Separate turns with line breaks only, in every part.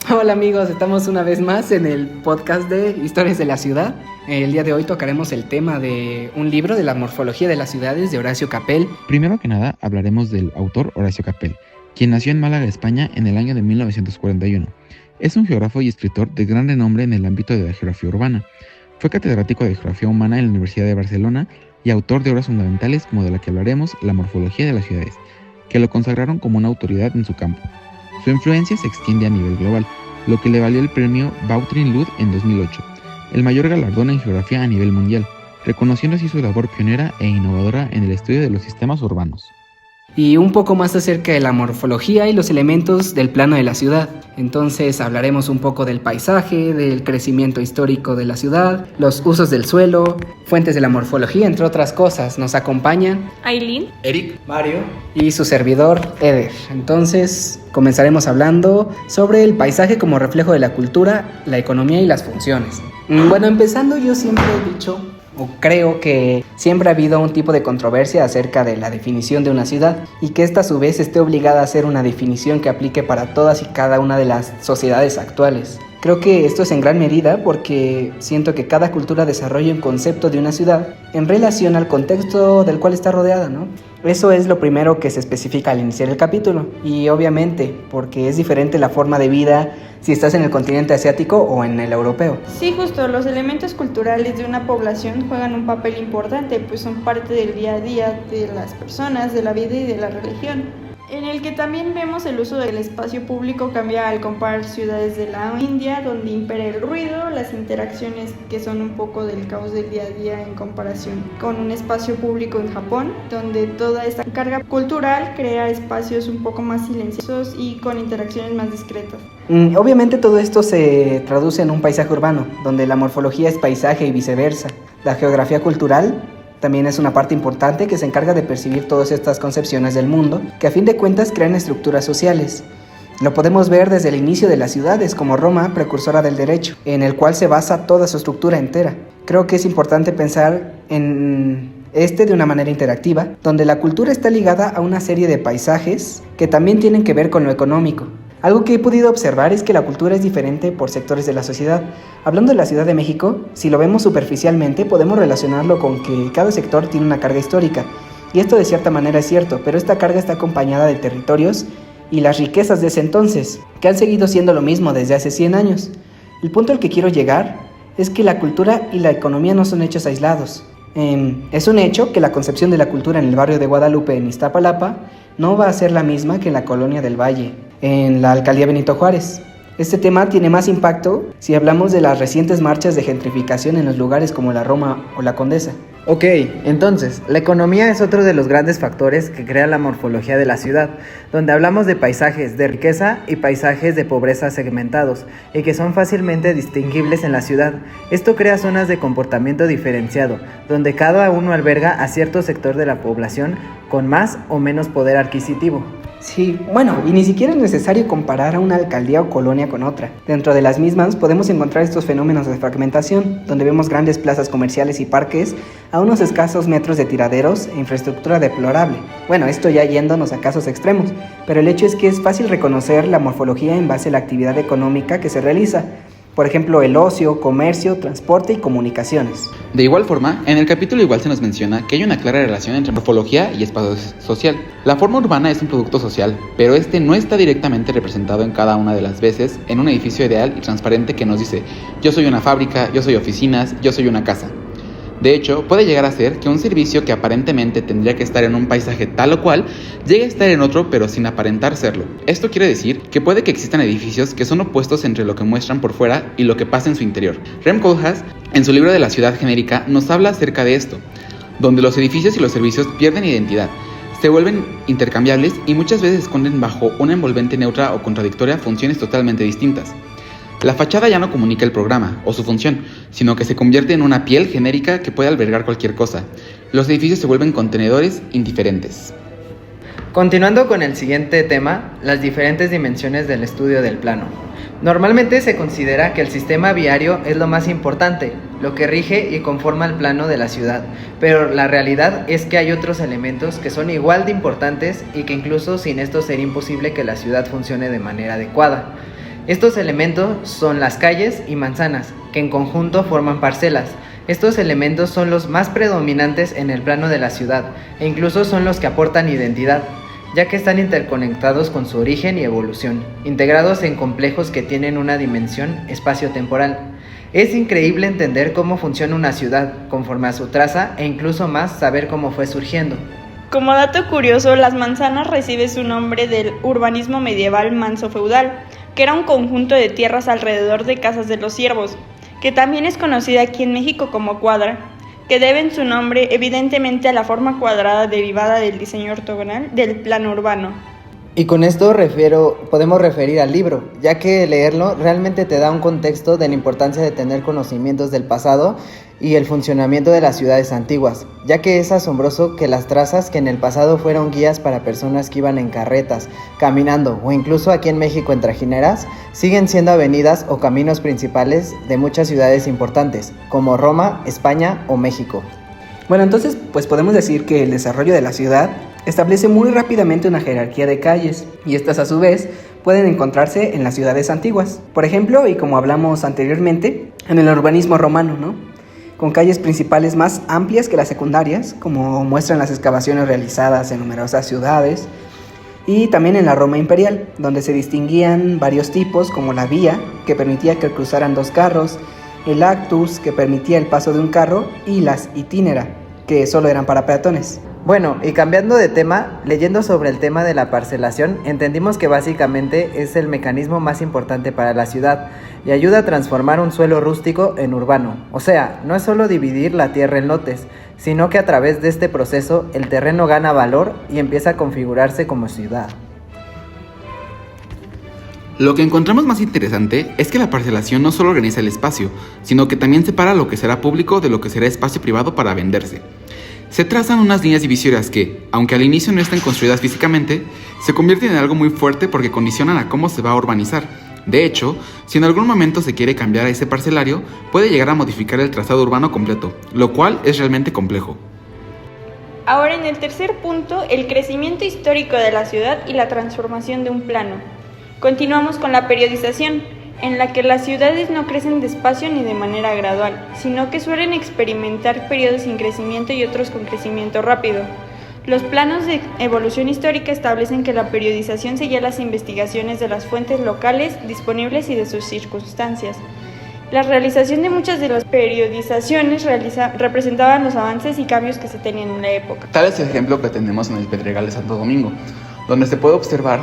Hola amigos, estamos una vez más en el podcast de Historias de la Ciudad. El día de hoy tocaremos el tema de un libro de la morfología de las ciudades de Horacio Capell.
Primero que nada hablaremos del autor Horacio Capell, quien nació en Málaga, España en el año de 1941. Es un geógrafo y escritor de gran renombre en el ámbito de la geografía urbana. Fue catedrático de Geografía Humana en la Universidad de Barcelona y autor de obras fundamentales como de la que hablaremos, La morfología de las ciudades, que lo consagraron como una autoridad en su campo. Su influencia se extiende a nivel global, lo que le valió el premio Vautrin-Lud en 2008, el mayor galardón en geografía a nivel mundial, reconociendo así su labor pionera e innovadora en el estudio de los sistemas urbanos.
Y un poco más acerca de la morfología y los elementos del plano de la ciudad. Entonces hablaremos un poco del paisaje, del crecimiento histórico de la ciudad, los usos del suelo, fuentes de la morfología, entre otras cosas. Nos acompañan
Aileen,
Eric,
Mario y su servidor Eder. Entonces comenzaremos hablando sobre el paisaje como reflejo de la cultura, la economía y las funciones. Bueno, empezando, yo siempre he dicho o creo que siempre ha habido un tipo de controversia acerca de la definición de una ciudad y que esta a su vez esté obligada a ser una definición que aplique para todas y cada una de las sociedades actuales. Creo que esto es en gran medida porque siento que cada cultura desarrolla un concepto de una ciudad en relación al contexto del cual está rodeada, ¿no? Eso es lo primero que se especifica al iniciar el capítulo y obviamente porque es diferente la forma de vida si estás en el continente asiático o en el europeo.
sí, justo, los elementos culturales de una población juegan un papel importante, pues son parte del día a día de las personas, de la vida y de la religión. En el que también vemos el uso del espacio público cambia al comparar ciudades de la India, donde impera el ruido, las interacciones que son un poco del caos del día a día en comparación con un espacio público en Japón, donde toda esta carga cultural crea espacios un poco más silenciosos y con interacciones más discretas.
Obviamente todo esto se traduce en un paisaje urbano, donde la morfología es paisaje y viceversa. La geografía cultural también es una parte importante que se encarga de percibir todas estas concepciones del mundo, que a fin de cuentas crean estructuras sociales. Lo podemos ver desde el inicio de las ciudades, como Roma, precursora del derecho, en el cual se basa toda su estructura entera. Creo que es importante pensar en de una manera interactiva, donde la cultura está ligada a una serie de paisajes que también tienen que ver con lo económico. Algo que he podido observar es que la cultura es diferente por sectores de la sociedad. Hablando de la Ciudad de México, si lo vemos superficialmente, podemos relacionarlo con que cada sector tiene una carga histórica. Y esto de cierta manera es cierto, pero esta carga está acompañada de territorios y las riquezas de ese entonces, que han seguido siendo lo mismo desde hace 100 años. El punto al que quiero llegar es que la cultura y la economía no son hechos aislados. Es un hecho que la concepción de la cultura en el barrio de Guadalupe, en Iztapalapa, no va a ser la misma que en la colonia del Valle, en la alcaldía Benito Juárez. Este tema tiene más impacto si hablamos de las recientes marchas de gentrificación en los lugares como la Roma o la Condesa.
Ok, entonces, la economía es otro de los grandes factores que crea la morfología de la ciudad, donde hablamos de paisajes de riqueza y paisajes de pobreza segmentados, y que son fácilmente distinguibles en la ciudad. Esto crea zonas de comportamiento diferenciado, donde cada uno alberga a cierto sector de la población con más o menos poder adquisitivo.
Sí, bueno, y ni siquiera es necesario comparar a una alcaldía o colonia con otra. Dentro de las mismas podemos encontrar estos fenómenos de fragmentación, donde vemos grandes plazas comerciales y parques a unos escasos metros de tiraderos e infraestructura deplorable. Bueno, esto ya yéndonos a casos extremos, pero el hecho es que es fácil reconocer la morfología en base a la actividad económica que se realiza. Por ejemplo, el ocio, comercio, transporte y comunicaciones.
De igual forma, en el capítulo igual se nos menciona que hay una clara relación entre morfología y espacio social. La forma urbana es un producto social, pero este no está directamente representado en cada una de las veces en un edificio ideal y transparente que nos dice: yo soy una fábrica, yo soy oficinas, yo soy una casa. De hecho, puede llegar a ser que un servicio que aparentemente tendría que estar en un paisaje tal o cual, llegue a estar en otro pero sin aparentar serlo. Esto quiere decir que puede que existan edificios que son opuestos entre lo que muestran por fuera y lo que pasa en su interior. Rem Koolhaas, en su libro de la ciudad genérica, nos habla acerca de esto, donde los edificios y los servicios pierden identidad, se vuelven intercambiables y muchas veces esconden bajo una envolvente neutra o contradictoria funciones totalmente distintas. La fachada ya no comunica el programa o su función, sino que se convierte en una piel genérica que puede albergar cualquier cosa. Los edificios se vuelven contenedores indiferentes.
Continuando con el siguiente tema, las diferentes dimensiones del estudio del plano. Normalmente se considera que el sistema viario es lo más importante, lo que rige y conforma el plano de la ciudad, pero la realidad es que hay otros elementos que son igual de importantes y que incluso sin estos sería imposible que la ciudad funcione de manera adecuada. Estos elementos son las calles y manzanas, que en conjunto forman parcelas. Estos elementos son los más predominantes en el plano de la ciudad e incluso son los que aportan identidad, ya que están interconectados con su origen y evolución, integrados en complejos que tienen una dimensión espacio-temporal. Es increíble entender cómo funciona una ciudad conforme a su traza e incluso más saber cómo fue surgiendo.
Como dato curioso, Las Manzanas recibe su nombre del urbanismo medieval manso-feudal, que era un conjunto de tierras alrededor de casas de los siervos, que también es conocida aquí en México como cuadra, que deben su nombre evidentemente a la forma cuadrada derivada del diseño ortogonal del plano urbano.
Y con esto podemos referir al libro, ya que leerlo realmente te da un contexto de la importancia de tener conocimientos del pasado y el funcionamiento de las ciudades antiguas, ya que es asombroso que las trazas que en el pasado fueron guías para personas que iban en carretas, caminando o incluso aquí en México en trajineras, siguen siendo avenidas o caminos principales de muchas ciudades importantes, como Roma, España o México.
Bueno, entonces pues podemos decir que el desarrollo de la ciudad establece muy rápidamente una jerarquía de calles, y estas a su vez pueden encontrarse en las ciudades antiguas. Por ejemplo, y como hablamos anteriormente, en el urbanismo romano, ¿no? Con calles principales más amplias que las secundarias, como muestran las excavaciones realizadas en numerosas ciudades, y también en la Roma imperial, donde se distinguían varios tipos, como la vía, que permitía que cruzaran dos carros, el actus, que permitía el paso de un carro, y las itinera, que solo eran para peatones.
Bueno, y cambiando de tema, leyendo sobre el tema de la parcelación, entendimos que básicamente es el mecanismo más importante para la ciudad y ayuda a transformar un suelo rústico en urbano. O sea, no es solo dividir la tierra en lotes, sino que a través de este proceso el terreno gana valor y empieza a configurarse como ciudad.
Lo que encontramos más interesante es que la parcelación no solo organiza el espacio, sino que también separa lo que será público de lo que será espacio privado para venderse. Se trazan unas líneas divisorias que, aunque al inicio no estén construidas físicamente, se convierten en algo muy fuerte porque condicionan a cómo se va a urbanizar. De hecho, si en algún momento se quiere cambiar a ese parcelario, puede llegar a modificar el trazado urbano completo, lo cual es realmente complejo.
Ahora, en el tercer punto, el crecimiento histórico de la ciudad y la transformación de un plano. Continuamos con la periodización, en la que las ciudades no crecen despacio ni de manera gradual, sino que suelen experimentar periodos sin crecimiento y otros con crecimiento rápido. Los planos de evolución histórica establecen que la periodización seguía las investigaciones de las fuentes locales disponibles y de sus circunstancias. La realización de muchas de las periodizaciones representaban los avances y cambios que se tenían en la época.
Tal es el ejemplo que tenemos en el Pedregal de Santo Domingo, donde se puede observar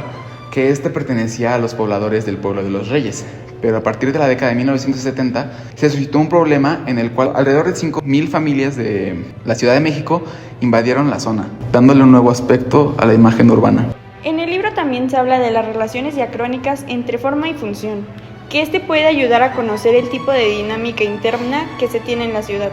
que este pertenecía a los pobladores del pueblo de los Reyes, pero a partir de la década de 1970 se suscitó un problema en el cual alrededor de 5,000 familias de la Ciudad de México invadieron la zona, dándole un nuevo aspecto a la imagen urbana.
En el libro también se habla de las relaciones diacrónicas entre forma y función, que este puede ayudar a conocer el tipo de dinámica interna que se tiene en la ciudad,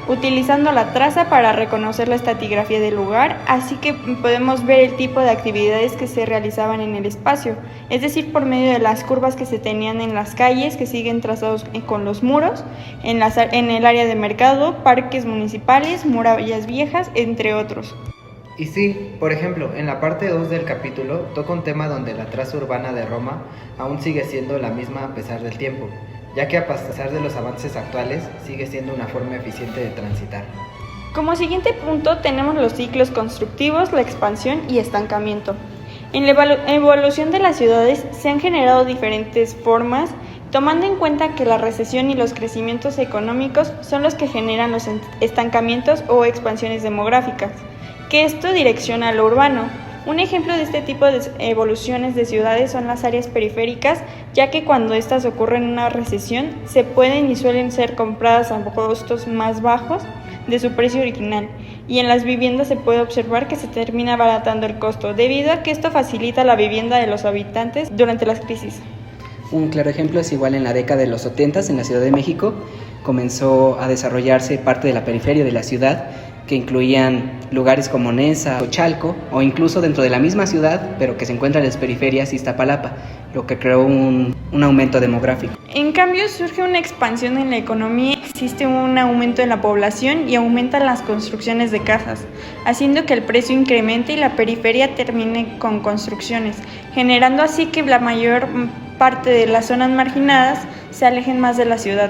utilizando la traza para reconocer la estratigrafía del lugar, así que podemos ver el tipo de actividades que se realizaban en el espacio, es decir, por medio de las curvas que se tenían en las calles que siguen trazados con los muros, en el área de mercado, parques municipales, murallas viejas, entre otros.
Y sí, por ejemplo, en la parte 2 del capítulo toca un tema donde la traza urbana de Roma aún sigue siendo la misma a pesar del tiempo, ya que a pesar de los avances actuales, sigue siendo una forma eficiente de transitar.
Como siguiente punto tenemos los ciclos constructivos, la expansión y estancamiento. En la evolución de las ciudades se han generado diferentes formas, tomando en cuenta que la recesión y los crecimientos económicos son los que generan los estancamientos o expansiones demográficas, que esto direcciona a lo urbano. Un ejemplo de este tipo de evoluciones de ciudades son las áreas periféricas, ya que cuando estas ocurren en una recesión, se pueden y suelen ser compradas a costos más bajos de su precio original, y en las viviendas se puede observar que se termina abaratando el costo, debido a que esto facilita la vivienda de los habitantes durante las crisis.
Un claro ejemplo es igual en la década de los 70 en la Ciudad de México, comenzó a desarrollarse parte de la periferia de la ciudad, que incluían lugares como Nesa o Chalco, o incluso dentro de la misma ciudad, pero que se encuentra en las periferias, Iztapalapa, lo que creó un aumento demográfico.
En cambio, surge una expansión en la economía, existe un aumento en la población y aumentan las construcciones de casas, haciendo que el precio incremente y la periferia termine con construcciones, generando así que la mayor parte de las zonas marginadas se alejen más de la ciudad.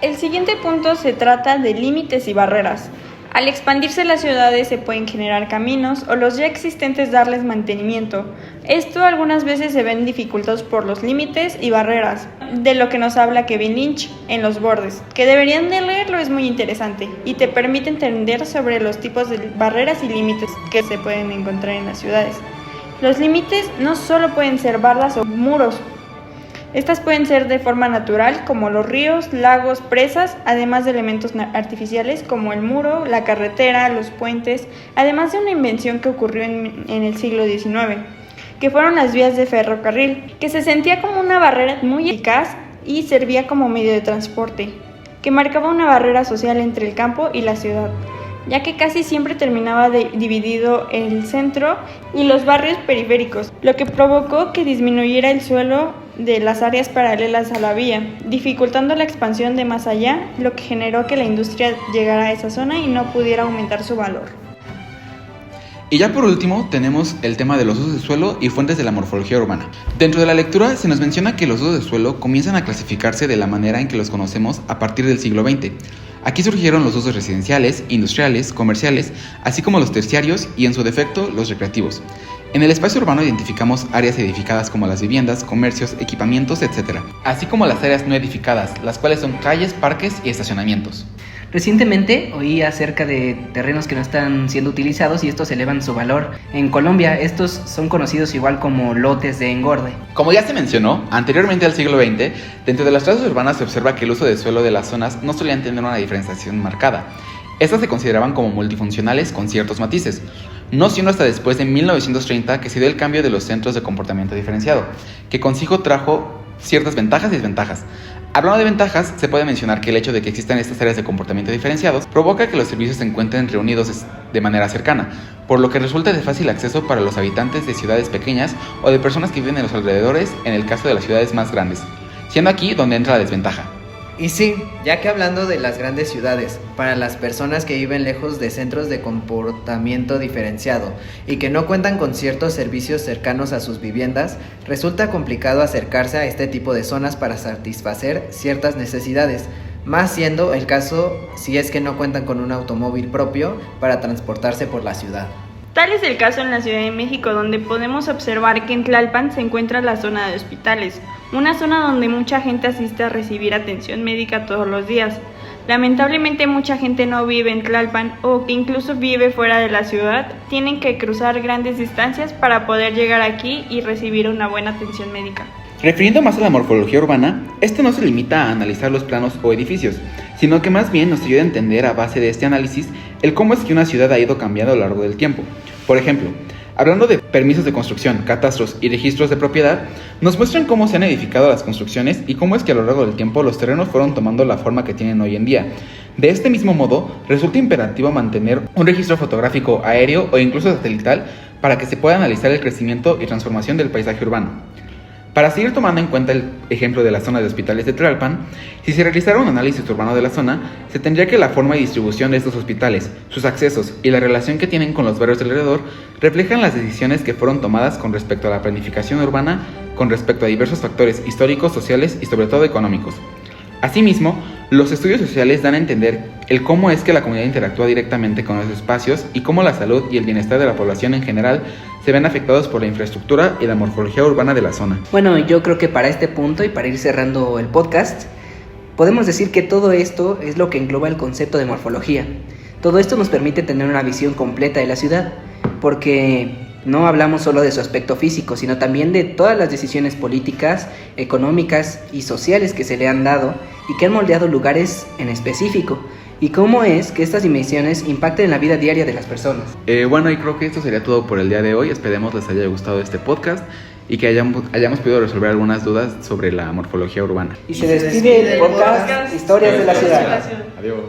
El siguiente punto se trata de límites y barreras. Al expandirse las ciudades se pueden generar caminos o los ya existentes darles mantenimiento. Esto algunas veces se ven dificultados por los límites y barreras, de lo que nos habla Kevin Lynch en Los Bordes, que deberían de leerlo, es muy interesante y te permite entender sobre los tipos de barreras y límites que se pueden encontrar en las ciudades. Los límites no solo pueden ser bardas o muros. Estas pueden ser de forma natural, como los ríos, lagos, presas, además de elementos artificiales como el muro, la carretera, los puentes, además de una invención que ocurrió en el siglo XIX, que fueron las vías de ferrocarril, que se sentía como una barrera muy eficaz y servía como medio de transporte, que marcaba una barrera social entre el campo y la ciudad, ya que casi siempre terminaba dividido el centro y los barrios periféricos, lo que provocó que disminuyera el suelo de las áreas paralelas a la vía, dificultando la expansión de más allá, lo que generó que la industria llegara a esa zona y no pudiera aumentar su valor.
Y ya por último tenemos el tema de los usos de suelo y fuentes de la morfología urbana. Dentro de la lectura se nos menciona que los usos de suelo comienzan a clasificarse de la manera en que los conocemos a partir del siglo XX. Aquí surgieron los usos residenciales, industriales, comerciales, así como los terciarios y en su defecto los recreativos. En el espacio urbano identificamos áreas edificadas como las viviendas, comercios, equipamientos, etc., así como las áreas no edificadas, las cuales son calles, parques y estacionamientos.
Recientemente oí acerca de terrenos que no están siendo utilizados y estos elevan su valor. En Colombia, estos son conocidos igual como lotes de engorde.
Como ya se mencionó, anteriormente al siglo XX, dentro de las trazas urbanas se observa que el uso de suelo de las zonas no solían tener una diferenciación marcada. Estas se consideraban como multifuncionales con ciertos matices, no siendo hasta después de 1930 que se dio el cambio de los centros de comportamiento diferenciado, que consigo trajo ciertas ventajas y desventajas. Hablando de ventajas, se puede mencionar que el hecho de que existan estas áreas de comportamiento diferenciados provoca que los servicios se encuentren reunidos de manera cercana, por lo que resulta de fácil acceso para los habitantes de ciudades pequeñas o de personas que viven en los alrededores en el caso de las ciudades más grandes, siendo aquí donde entra la desventaja.
Y sí, ya que hablando de las grandes ciudades, para las personas que viven lejos de centros de comportamiento diferenciado y que no cuentan con ciertos servicios cercanos a sus viviendas, resulta complicado acercarse a este tipo de zonas para satisfacer ciertas necesidades, más siendo el caso si es que no cuentan con un automóvil propio para transportarse por la ciudad.
Tal es el caso en la Ciudad de México, donde podemos observar que en Tlalpan se encuentra la zona de hospitales, una zona donde mucha gente asiste a recibir atención médica todos los días. Lamentablemente mucha gente no vive en Tlalpan o que incluso vive fuera de la ciudad, tienen que cruzar grandes distancias para poder llegar aquí y recibir una buena atención médica.
Refiriendo más a la morfología urbana, esto no se limita a analizar los planos o edificios, sino que más bien nos ayuda a entender a base de este análisis el cómo es que una ciudad ha ido cambiando a lo largo del tiempo. Por ejemplo, hablando de permisos de construcción, catastros y registros de propiedad, nos muestran cómo se han edificado las construcciones y cómo es que a lo largo del tiempo los terrenos fueron tomando la forma que tienen hoy en día. De este mismo modo, resulta imperativo mantener un registro fotográfico aéreo o incluso satelital para que se pueda analizar el crecimiento y transformación del paisaje urbano. Para seguir tomando en cuenta el ejemplo de la zona de hospitales de Tlalpan, si se realizara un análisis urbano de la zona, se tendría que la forma y distribución de estos hospitales, sus accesos y la relación que tienen con los barrios alrededor reflejan las decisiones que fueron tomadas con respecto a la planificación urbana, con respecto a diversos factores históricos, sociales y sobre todo económicos. Asimismo, los estudios sociales dan a entender el cómo es que la comunidad interactúa directamente con los espacios y cómo la salud y el bienestar de la población en general se ven afectados por la infraestructura y la morfología urbana de la zona.
Bueno, yo creo que para este punto y para ir cerrando el podcast, podemos decir que todo esto es lo que engloba el concepto de morfología. Todo esto nos permite tener una visión completa de la ciudad, porque no hablamos solo de su aspecto físico, sino también de todas las decisiones políticas, económicas y sociales que se le han dado y que han moldeado lugares en específico, y cómo es que estas dimensiones impactan en la vida diaria de las personas.
Bueno, y creo que esto sería todo por el día de hoy. Esperemos les haya gustado este podcast y que hayamos podido resolver algunas dudas sobre la morfología urbana.
Y se despide el podcast Historias de la Ciudad.
Adiós.